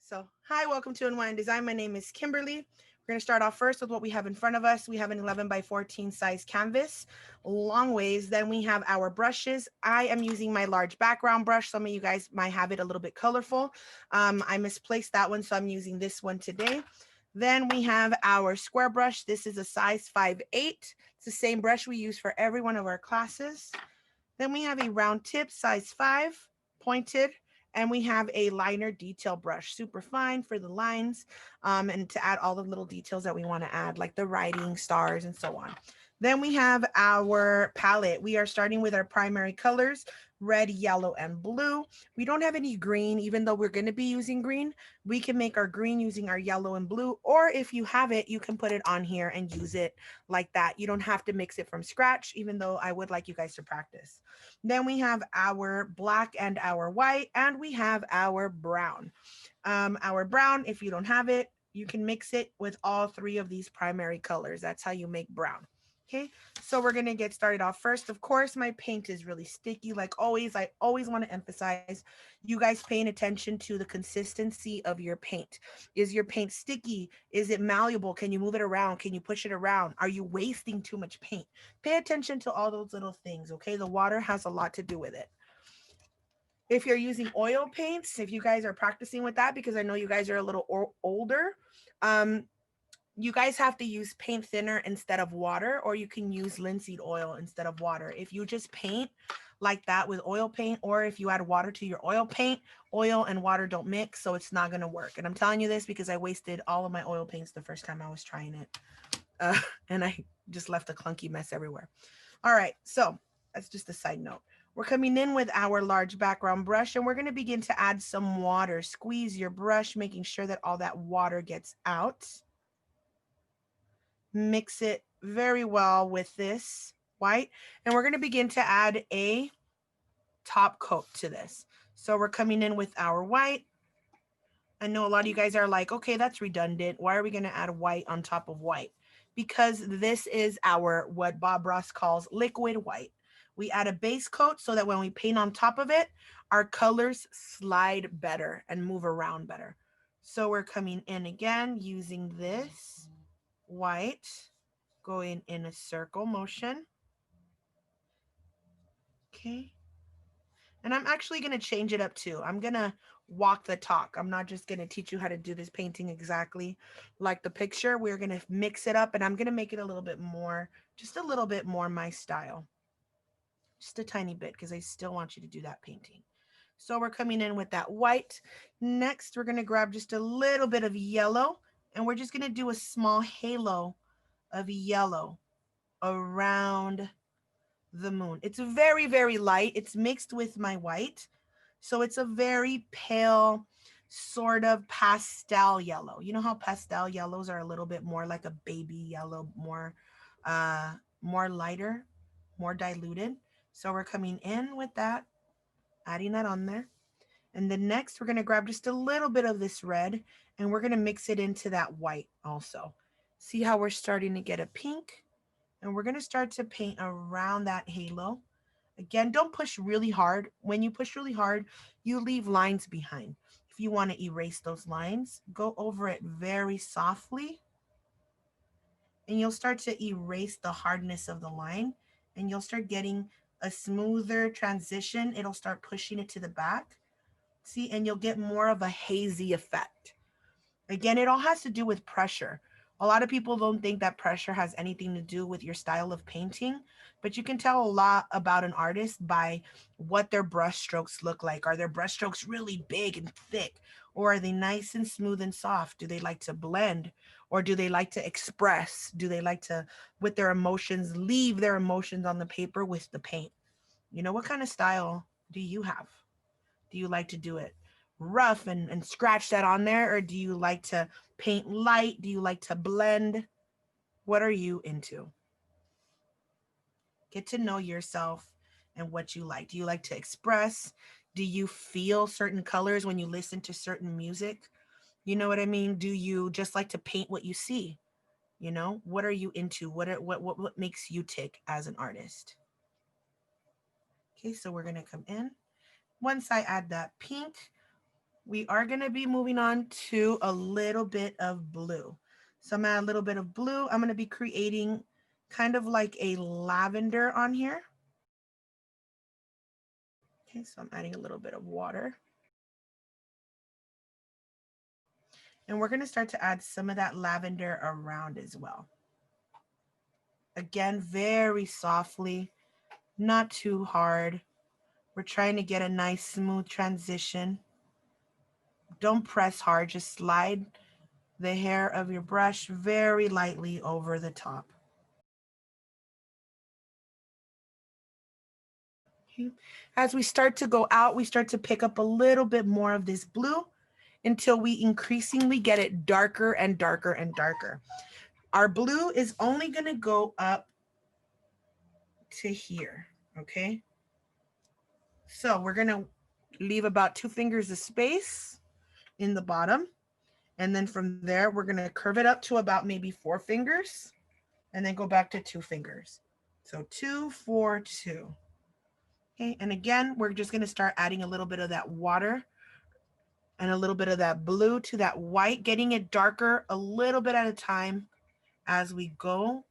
So, hi, welcome to Unwind Design. My name is Kimberly. We're going to start off first with what we have in front of us. We have an 11 by 14 size canvas, long ways. Then we have our brushes. I am using my large background brush. Some of you guys might have it a little bit colorful. I misplaced that one, so I'm using this one today. Then we have our square brush. This is a size 5'8". It's the same brush we use for every one of our classes. Then we have a round tip, size 5, pointed, and we have a liner detail brush, super fine for the lines, and to add all the little details that we want to add, like the writing, stars, and so on. Then we have our palette. We are starting with our primary colors, red, yellow, and blue. We don't have any green, even though we're going to be using green. We can make our green using our yellow and blue, or if you have it, you can put it on here and use it like that. You don't have to mix it from scratch, even though I would like you guys to practice. Then we have our black and our white, and we have our brown. Our brown, if you don't have it, you can mix it with all three of these primary colors. That's how you make brown. Okay, so we're gonna get started off first. Of course, my paint is really sticky. Like always, I always want to emphasize you guys paying attention to the consistency of your paint. Is your paint sticky? Is it malleable? Can you move it around? Can you push it around? Are you wasting too much paint? Pay attention to all those little things, okay? The water has a lot to do with it. If you're using oil paints, if you guys are practicing with that, because I know you guys are a little older, um, you guys have to use paint thinner instead of water, or you can use linseed oil instead of water. If you just paint like that with oil paint, or if you add water to your oil paint, oil and water don't mix, so it's not going to work. And I'm telling you this because I wasted all of my oil paints the first time I was trying it. And I just left a clunky mess everywhere. All right, so that's just a side note. We're coming in with our large background brush, and we're going to begin to add some water. Squeeze your brush, making sure that all that water gets out. Mix it very well with this white, and we're going to begin to add a top coat to this. So we're coming in with our white. I know a lot of you guys are like, okay, that's redundant. Why are we going to add white on top of white? Because this is our, what Bob Ross calls liquid white. We add a base coat so that when we paint on top of it, our colors slide better and move around better. So we're coming in again using this white, going in a circle motion. Okay. And I'm actually going to change it up too. I'm going to walk the talk. I'm not just going to teach you how to do this painting exactly like the picture. We're going to mix it up, and I'm going to make it a little bit more, just a little bit more my style. Just a tiny bit, because I still want you to do that painting. So we're coming in with that white. Next, we're going to grab just a little bit of yellow, and we're just going to do a small halo of yellow around the moon. It's very, very light. It's mixed with my white. So it's a very pale, sort of pastel yellow. You know how pastel yellows are a little bit more like a baby yellow, more lighter, more diluted. So we're coming in with that, adding that on there. And then next we're going to grab just a little bit of this red, and we're going to mix it into that white also. See how we're starting to get a pink? And we're going to start to paint around that halo. Again, don't push really hard. When you push really hard, you leave lines behind. If you want to erase those lines, go over it very softly, and you'll start to erase the hardness of the line, and you'll start getting a smoother transition. It'll start pushing it to the back. See, and you'll get more of a hazy effect. Again, it all has to do with pressure. A lot of people don't think that pressure has anything to do with your style of painting, but you can tell a lot about an artist by what their brush strokes look like. Are their brush strokes really big and thick? Or are they nice and smooth and soft? Do they like to blend? Or do they like to express? Do they like to, with their emotions, leave their emotions on the paper with the paint? You know, what kind of style do you have? Do you like to do it rough and scratch that on there? Or do you like to paint light? Do you like to blend? What are you into? Get to know yourself and what you like. Do you like to express? Do you feel certain colors when you listen to certain music? You know what I mean? Do you just like to paint what you see? You know, what are you into? What makes you tick as an artist? Okay, so we're gonna come in. Once I add that pink, we are going to be moving on to a little bit of blue. So I'm gonna add a little bit of blue. I'm going to be creating kind of like a lavender on here. Okay, so I'm adding a little bit of water. And we're going to start to add some of that lavender around as well. Again, very softly, not too hard. We're trying to get a nice smooth transition. Don't press hard, just slide the hair of your brush very lightly over the top. Okay. As we start to go out, we start to pick up a little bit more of this blue until we increasingly get it darker and darker and darker. Our blue is only going to go up to here, okay? So we're going to leave about 2 fingers of space in the bottom. And then from there, we're going to curve it up to about maybe 4 fingers and then go back to 2 fingers. So 2, 4, 2. Okay, and again, we're just going to start adding a little bit of that water and a little bit of that blue to that white, getting it darker a little bit at a time as we go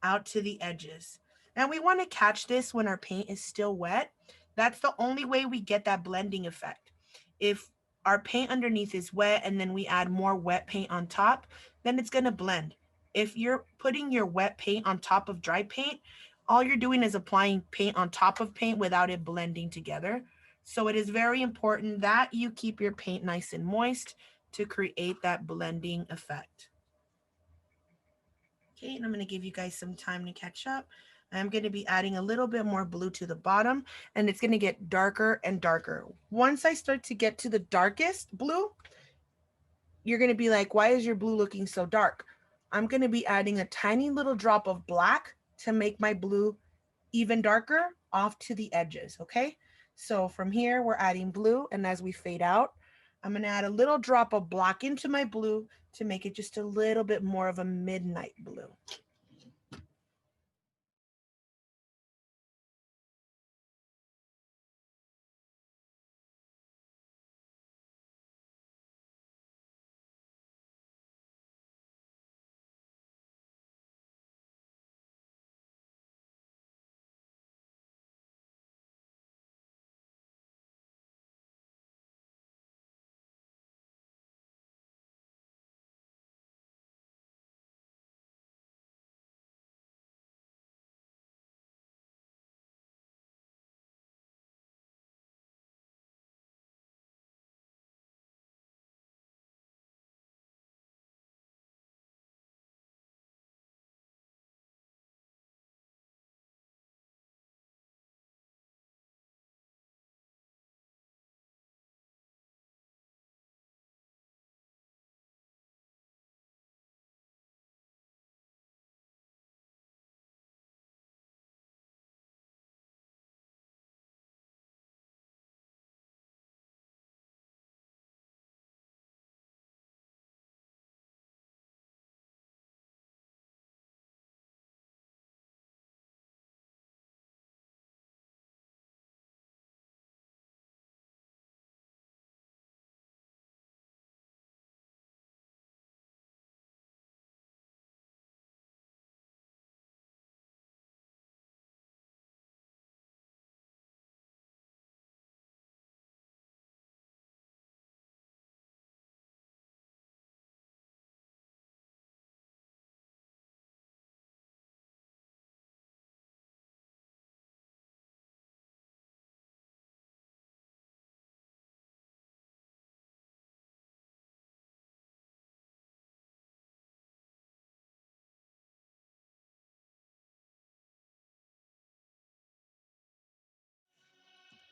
out to the edges. And we want to catch this when our paint is still wet. That's the only way we get that blending effect. If our paint underneath is wet and then we add more wet paint on top, then it's going to blend. If you're putting your wet paint on top of dry paint, all you're doing is applying paint on top of paint without it blending together. So it is very important that you keep your paint nice and moist to create that blending effect. Okay, and I'm going to give you guys some time to catch up. I'm going to be adding a little bit more blue to the bottom, and it's going to get darker and darker. Once I start to get to the darkest blue, you're going to be like, why is your blue looking so dark? I'm going to be adding a tiny little drop of black to make my blue even darker off to the edges, okay? So from here, we're adding blue, and as we fade out, I'm going to add a little drop of black into my blue to make it just a little bit more of a midnight blue.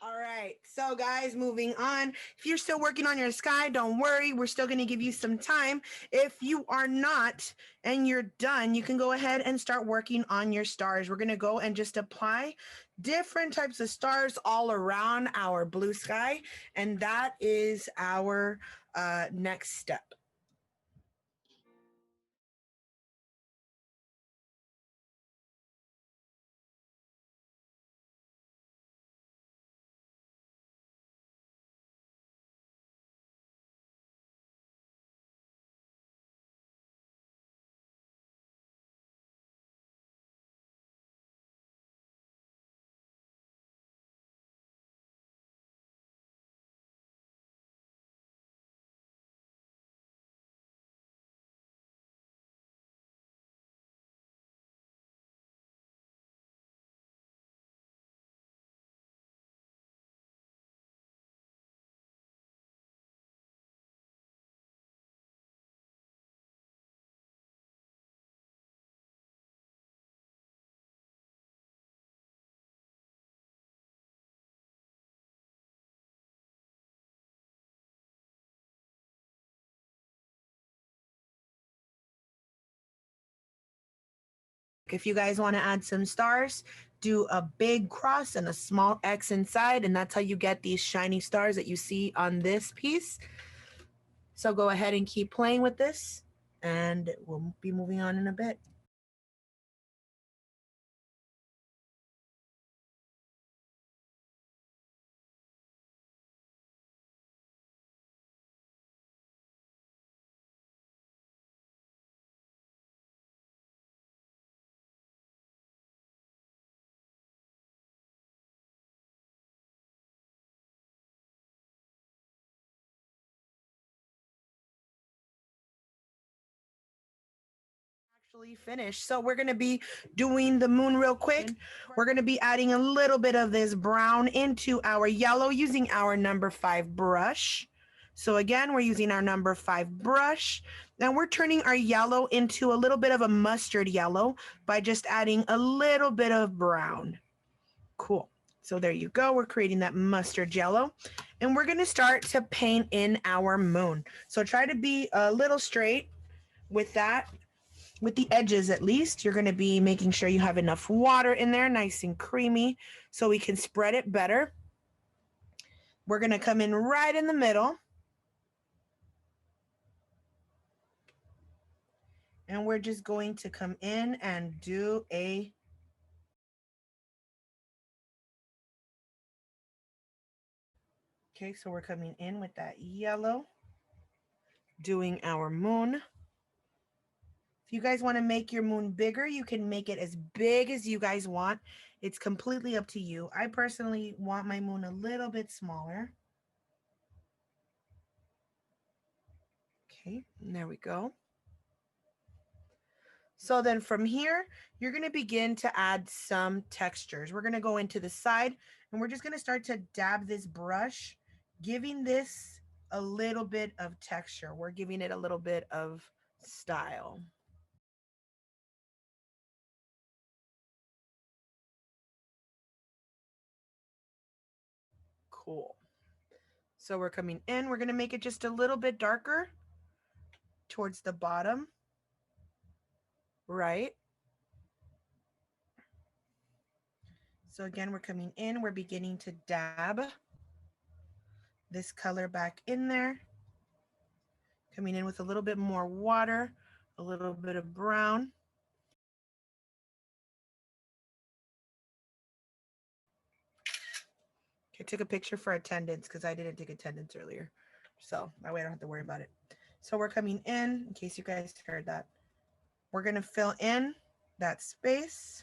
All right, so guys, moving on. If you're still working on your sky, don't worry. We're still going to give you some time. If you are not and you're done, you can go ahead and start working on your stars. We're going to go and just apply different types of stars all around our blue sky. And that is our next step. If you guys want to add some stars, do a big cross and a small X inside, and that's how you get these shiny stars that you see on this piece. So go ahead and keep playing with this, and we'll be moving on in a bit. Finished. So we're going to be doing the moon real quick. We're going to be adding a little bit of this brown into our yellow using our number 5 brush. So again, we're using our number 5 brush. Now we're turning our yellow into a little bit of a mustard yellow by just adding a little bit of brown. Cool. So there you go. We're creating that mustard yellow, and we're going to start to paint in our moon. So try to be a little straight with that. With the edges, at least, you're going to be making sure you have enough water in there, nice and creamy, so we can spread it better. We're going to come in right in the middle. And we're just going to come in and do a okay, so we're coming in with that yellow, doing our moon. If you guys want to make your moon bigger, you can make it as big as you guys want. It's completely up to you. I personally want my moon a little bit smaller. Okay, and there we go. So then from here, you're going to begin to add some textures. We're going to go into the side, and we're just going to start to dab this brush, giving this a little bit of texture. We're giving it a little bit of style. Cool. So we're coming in. We're going to make it just a little bit darker towards the bottom, right? So again, we're coming in. We're beginning to dab this color back in there. Coming in with a little bit more water, a little bit of brown. I took a picture for attendance because I didn't take attendance earlier. So that way I don't have to worry about it. So we're coming in case you guys heard that. We're going to fill in that space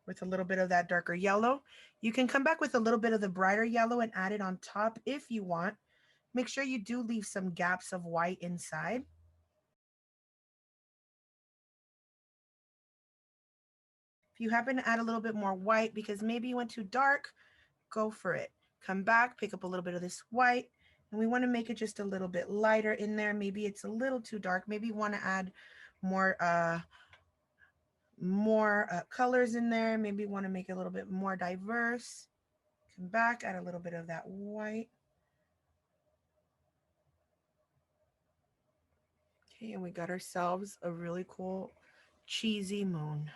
with a little bit of that darker yellow. You can come back with a little bit of the brighter yellow and add it on top if you want. Make sure you do leave some gaps of white inside. If you happen to add a little bit more white because maybe you went too dark, go for it. Come back, pick up a little bit of this white, and we want to make it just a little bit lighter in there. Maybe it's a little too dark. Maybe you want to add more colors in there. Maybe you want to make it a little bit more diverse. Come back, add a little bit of that white. Okay, and we got ourselves a really cool cheesy moon.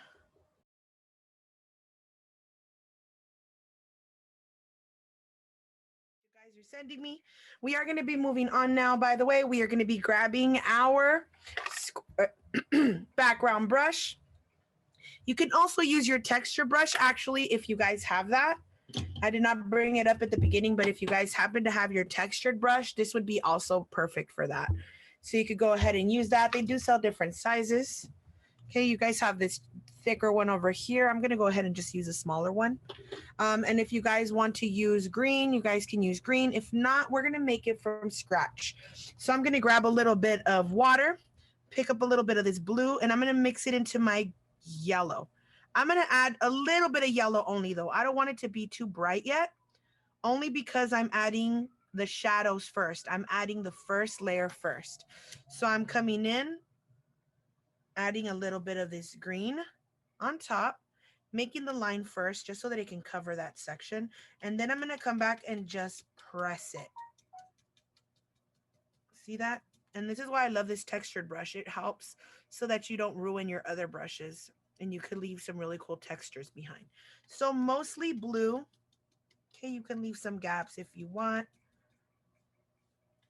You're sending me. We are going to be moving on now. By the way, we are going to be grabbing our background brush. You can also use your texture brush, actually, if you guys have that. I did not bring it up at the beginning, but if you guys happen to have your textured brush, this would be also perfect for that. So you could go ahead and use that. They do sell different sizes. Okay, you guys have this thicker one over here. I'm going to go ahead and just use a smaller one. And if you guys want to use green, you guys can use green. If not, we're going to make it from scratch. So I'm going to grab a little bit of water, pick up a little bit of this blue, and I'm going to mix it into my yellow. I'm going to add a little bit of yellow only, though. I don't want it to be too bright yet, only because I'm adding the shadows first. I'm adding the first layer first. So I'm coming in, adding a little bit of this green on top, making the line first just so that it can cover that section. And then I'm going to come back and just press it. See that? And this is why I love this textured brush. It helps so that you don't ruin your other brushes and you could leave some really cool textures behind. So mostly blue. Okay, you can leave some gaps if you want.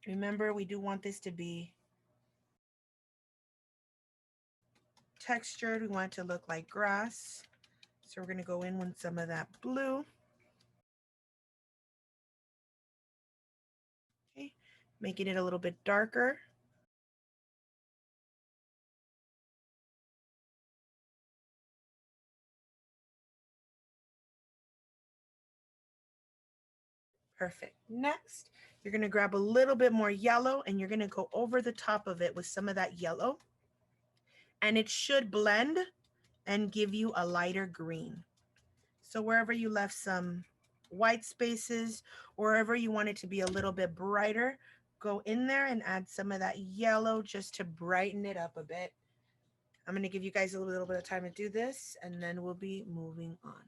Remember, we do want this to be textured. We want it to look like grass. So we're going to go in with some of that blue. Okay, making it a little bit darker. Perfect. Next, you're going to grab a little bit more yellow and you're going to go over the top of it with some of that yellow. And it should blend and give you a lighter green. So wherever you left some white spaces, or wherever you want it to be a little bit brighter, go in there and add some of that yellow just to brighten it up a bit. I'm going to give you guys a little bit of time to do this, and then we'll be moving on.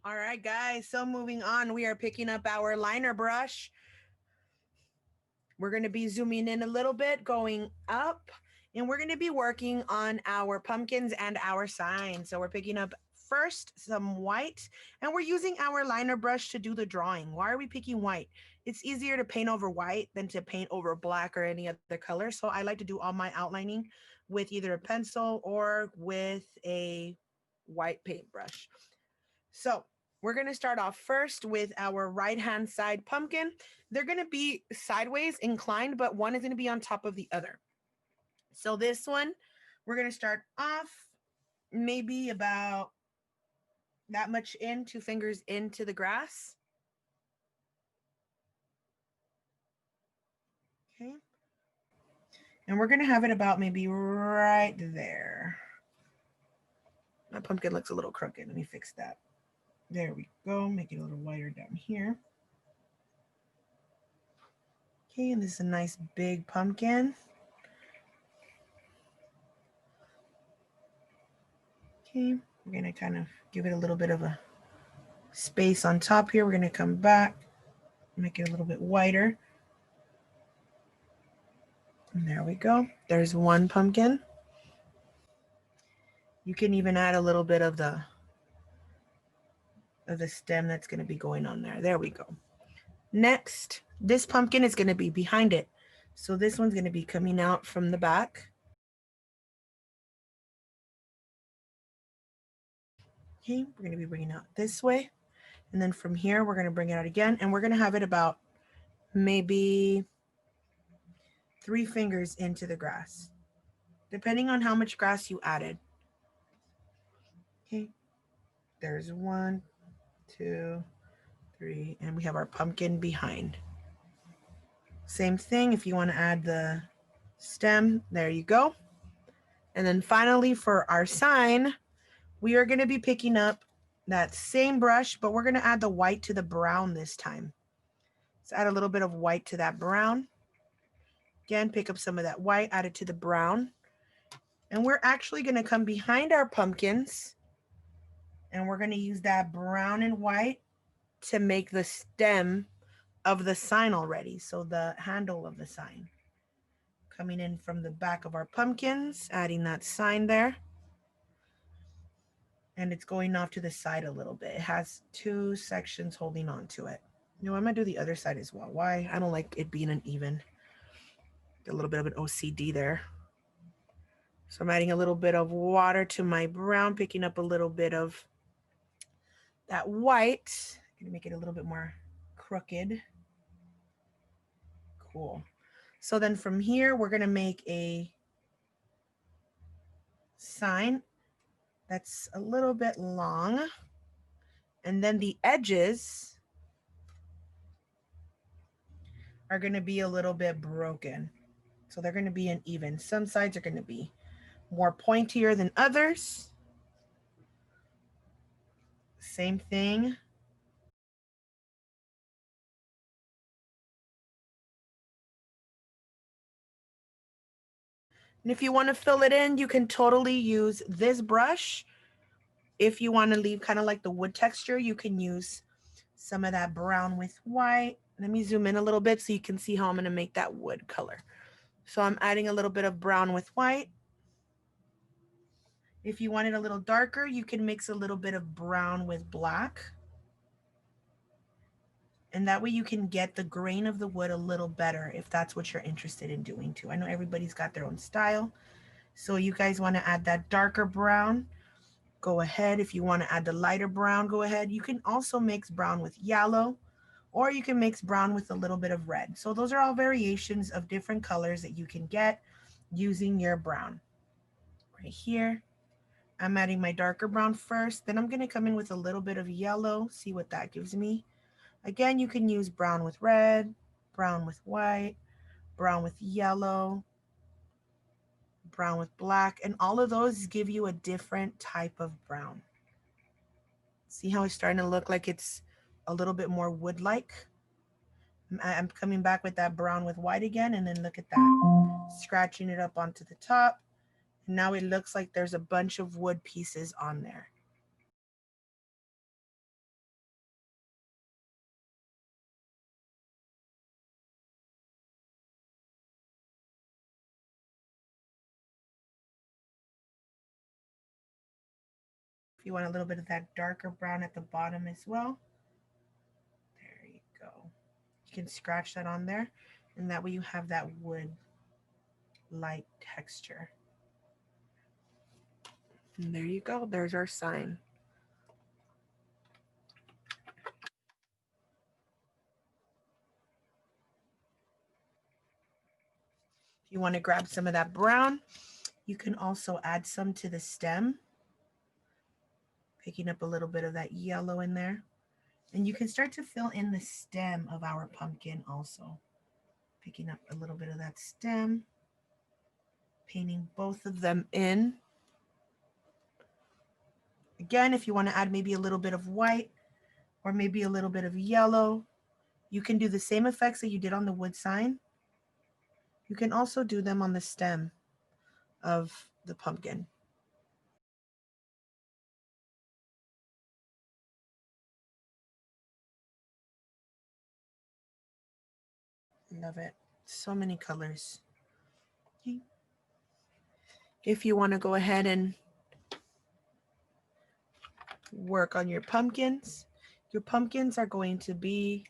All right, guys, so moving on, we are picking up our liner brush. We're going to be zooming in a little bit, going up, and we're going to be working on our pumpkins and our signs. So we're picking up first some white, and we're using our liner brush to do the drawing. Why are we picking white? It's easier to paint over white than to paint over black or any other color. So I like to do all my outlining with either a pencil or with a white paintbrush. So we're going to start off first with our right-hand side pumpkin. They're going to be sideways inclined, but one is going to be on top of the other. So this one, we're going to start off maybe about that much in, 2 fingers into the grass. Okay. And we're going to have it about maybe right there. My pumpkin looks a little crooked. Let me fix that. There we go. Make it a little wider down here. Okay, and this is a nice big pumpkin. Okay, we're going to kind of give it a little bit of a space on top here. We're going to come back, make it a little bit wider. And there we go. There's one pumpkin. You can even add a little bit of the stem that's going to be going on there. There we go. Next, this pumpkin is going to be behind it. So this one's going to be coming out from the back. Okay, we're going to be bringing it out this way. And then from here, we're going to bring it out again. And we're going to have it about maybe 3 fingers into the grass, depending on how much grass you added. Okay, there's 1, 2, 3, and we have our pumpkin behind. Same thing if you want to add the stem, there you go. And then finally for our sign, we are going to be picking up that same brush, but we're going to add the white to the brown this time. Let's add a little bit of white to that brown. Again, pick up some of that white, add it to the brown. And we're actually going to come behind our pumpkins and we're going to use that brown and white to make the stem of the sign already. So the handle of the sign. Coming in from the back of our pumpkins, adding that sign there. And it's going off to the side a little bit. It has two sections holding on to it. You know, I'm going to do the other side as well. Why? I don't like it being uneven. A little bit of an OCD there. So I'm adding a little bit of water to my brown, picking up a little bit of that white. I'm going to make it a little bit more crooked. Cool. So then from here, we're going to make a sign that's a little bit long. And then the edges are going to be a little bit broken. So they're going to be uneven. Some sides are going to be more pointier than others. Same thing. And if you want to fill it in, you can totally use this brush. If you want to leave kind of like the wood texture, you can use some of that brown with white. Let me zoom in a little bit so you can see how I'm going to make that wood color. So I'm adding a little bit of brown with white. If you want it a little darker, you can mix a little bit of brown with black. And that way you can get the grain of the wood a little better if that's what you're interested in doing too. I know everybody's got their own style. So you guys want to add that darker brown, go ahead. If you want to add the lighter brown, go ahead. You can also mix brown with yellow, or you can mix brown with a little bit of red. So those are all variations of different colors that you can get using your brown. Right here, I'm adding my darker brown first. Then I'm going to come in with a little bit of yellow, see what that gives me. Again, you can use brown with red, brown with white, brown with yellow, brown with black, and all of those give you a different type of brown. See how it's starting to look like it's a little bit more wood-like? I'm coming back with that brown with white again, and then look at that. Scratching it up onto the top. And now it looks like there's a bunch of wood pieces on there. If you want a little bit of that darker brown at the bottom as well. There you go. You can scratch that on there, and that way you have that wood light texture. And there you go. There's our sign. If you want to grab some of that brown, you can also add some to the stem. Picking up a little bit of that yellow in there. And you can start to fill in the stem of our pumpkin also. Picking up a little bit of that stem. Painting both of them in. Again, if you want to add maybe a little bit of white or maybe a little bit of yellow, you can do the same effects that you did on the wood sign. You can also do them on the stem of the pumpkin. Love it. So many colors. Okay. If you want to go ahead and work on your pumpkins are going to be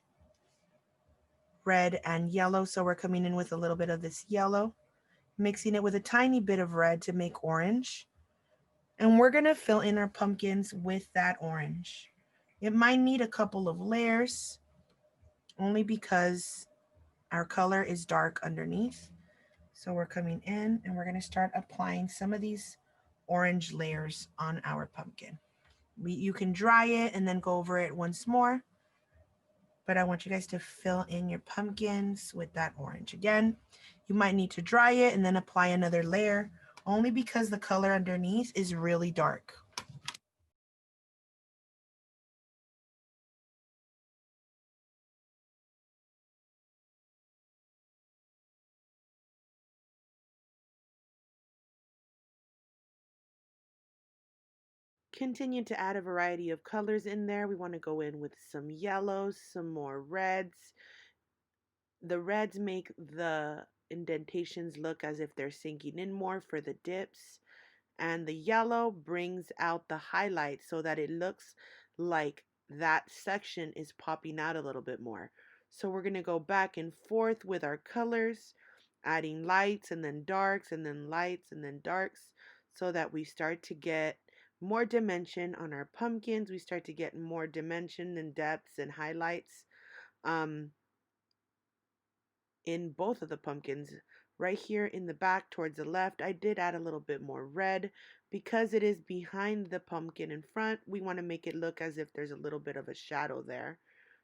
red and yellow. So we're coming in with a little bit of this yellow, mixing it with a tiny bit of red to make orange. And we're going to fill in our pumpkins with that orange. It might need a couple of layers only because our color is dark underneath. So we're coming in and we're going to start applying some of these orange layers on our pumpkin. You can dry it and then go over it once more. But I want you guys to fill in your pumpkins with that orange. Again, you might need to dry it and then apply another layer only because the color underneath is really dark. Continue to add a variety of colors in there. We want to go in with some yellows, some more reds. The reds make the indentations look as if they're sinking in more for the dips. And the yellow brings out the highlight so that it looks like that section is popping out a little bit more. So we're going to go back and forth with our colors, adding lights and then darks and then lights and then darks so that we start to get more dimension on our pumpkins. We start to get more dimension and depths and highlights. In both of the pumpkins. Right here in the back towards the left, I did add a little bit more red. Because it is behind the pumpkin in front, we want to make it look as if there's a little bit of a shadow there.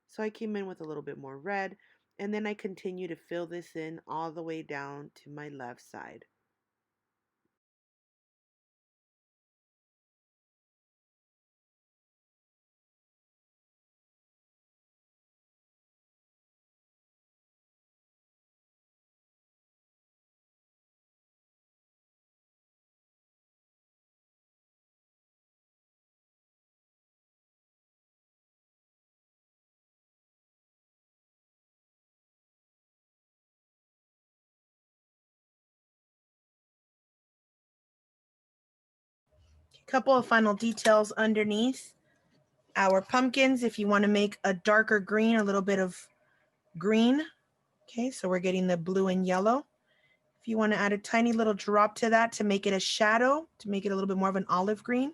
So I came in with a little bit more red, and then I continue to fill this in all the way down to my left side. A couple of final details underneath our pumpkins. If you want to make a darker green, a little bit of green. Okay, so we're getting the blue and yellow. If you want to add a tiny little drop to that to make it a shadow, to make it a little bit more of an olive green,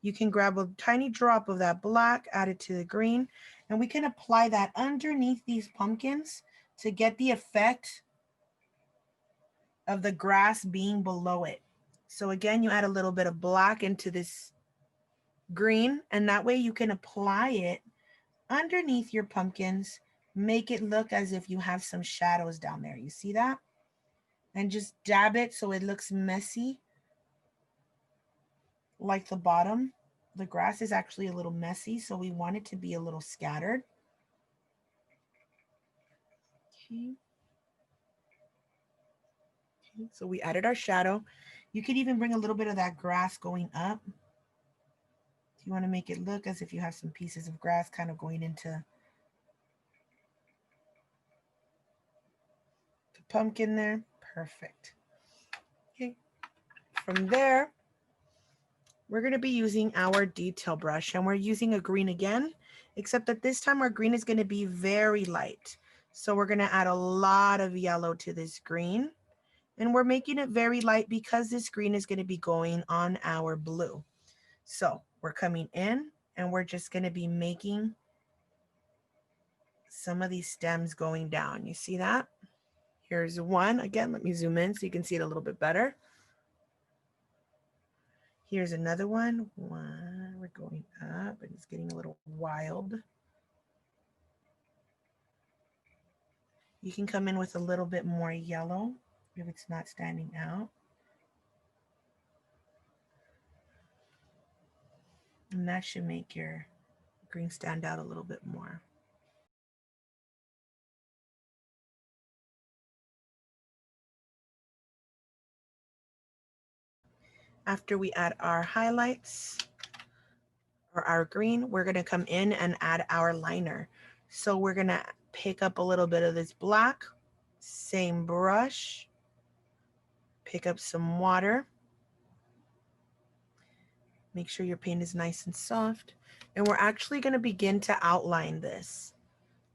you can grab a tiny drop of that black, add it to the green, and we can apply that underneath these pumpkins to get the effect of the grass being below it. So again, you add a little bit of black into this green, and that way you can apply it underneath your pumpkins, make it look as if you have some shadows down there. You see that? And just dab it so it looks messy, like the bottom. The grass is actually a little messy, so we want it to be a little scattered. Okay. Okay. So we added our shadow. You could even bring a little bit of that grass going up. If you want to make it look as if you have some pieces of grass kind of going into the pumpkin there. Perfect. Okay. From there, we're going to be using our detail brush, and we're using a green again, except that this time our green is going to be very light. So we're going to add a lot of yellow to this green, and we're making it very light because this green is going to be going on our blue. So we're coming in and we're just going to be making some of these stems going down. You see that? Here's one. Again, let me zoom in so you can see it a little bit better. Here's another one. We're going up and it's getting a little wild. You can come in with a little bit more yellow if it's not standing out. And that should make your green stand out a little bit more. After we add our highlights or our green, we're going to come in and add our liner. So we're going to pick up a little bit of this black, same brush, pick up some water. Make sure your paint is nice and soft. And we're actually going to begin to outline this.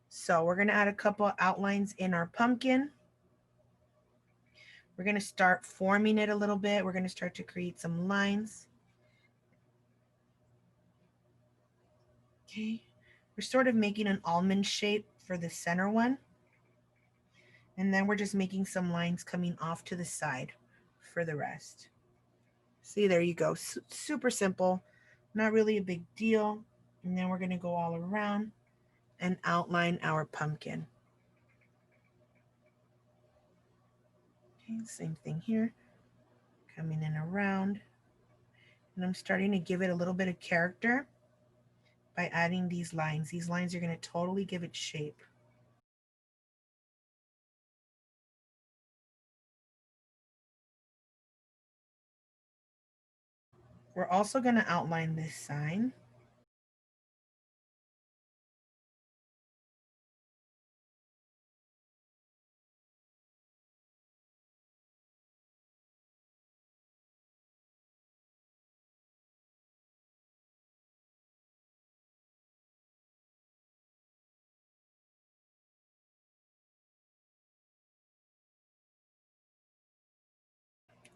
So we're going to add a couple of outlines in our pumpkin. We're going to start forming it a little bit. We're going to start to create some lines. Okay. We're sort of making an almond shape for the center one. And then we're just making some lines coming off to the side for the rest. See, there you go. Super simple, not really a big deal. And then we're going to go all around and outline our pumpkin. Okay, same thing here. Coming in around. And I'm starting to give it a little bit of character by adding these lines. These lines are going to totally give it shape. We're also going to outline this sign.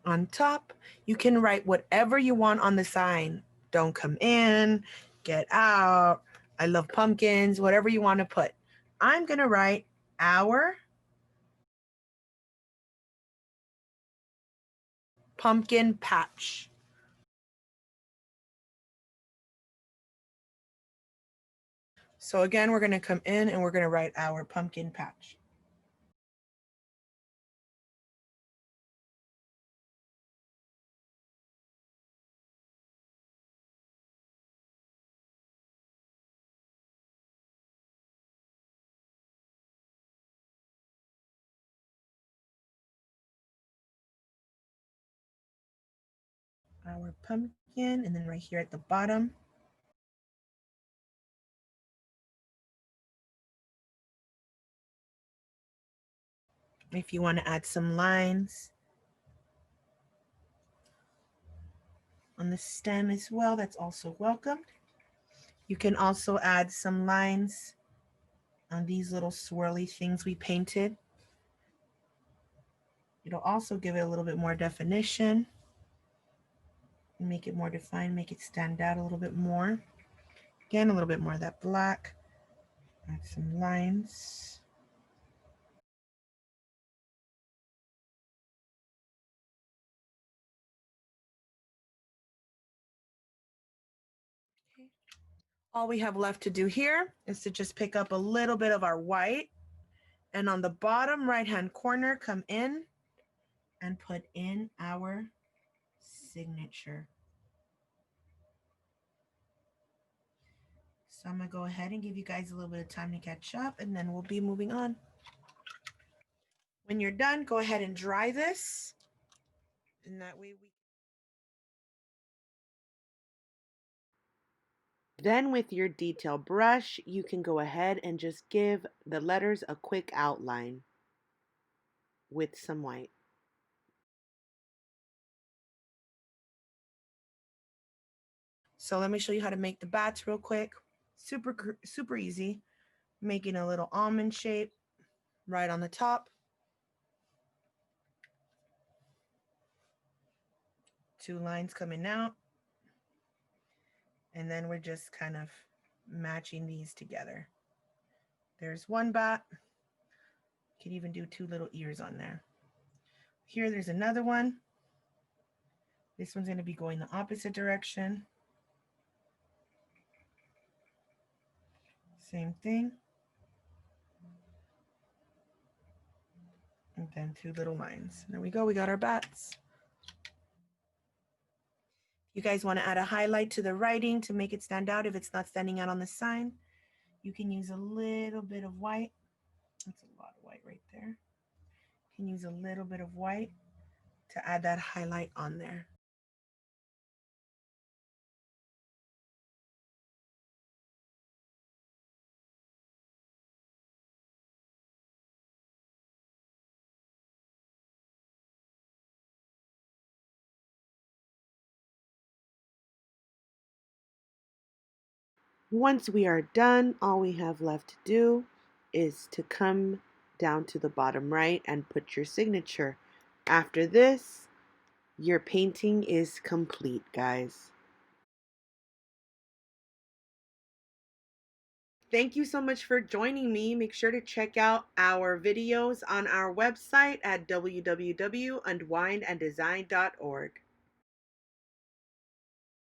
On top, you can write whatever you want on the sign. Don't come in, get out, I love pumpkins, whatever you want to put. I'm going to write our pumpkin patch. So again, we're going to come in and we're going to write our pumpkin patch. Our pumpkin, and then right here at the bottom, if you want to add some lines on the stem as well, that's also welcomed. You can also add some lines on these little swirly things we painted. It'll also give it a little bit more definition, make it more defined, make it stand out a little bit more. Again, a little bit more of that black, add some lines. All we have left to do here is to just pick up a little bit of our white, and on the bottom right-hand corner, come in and put in our signature. So I'm gonna go ahead and give you guys a little bit of time to catch up, and then we'll be moving on. When you're done, go ahead and dry this, and that way we Then with your detail brush, you can go ahead and just give the letters a quick outline with some white. So let me show you how to make the bats real quick. Super easy. Making a little almond shape right on the top. Two lines coming out. And then we're just kind of matching these together. There's one bat. You can even do two little ears on there. Here, there's another one. This one's going to be going the opposite direction. Same thing. And then two little lines. There we go. We got our bats. You guys want to add a highlight to the writing to make it stand out if it's not standing out on the sign. You can use a little bit of white. That's a lot of white right there. You can use a little bit of white to add that highlight on there. Once we are done, all we have left to do is to come down to the bottom right and put your signature. After this, your painting is complete, guys. Thank you so much for joining me. Make sure to check out our videos on our website at www.unwindanddesign.org.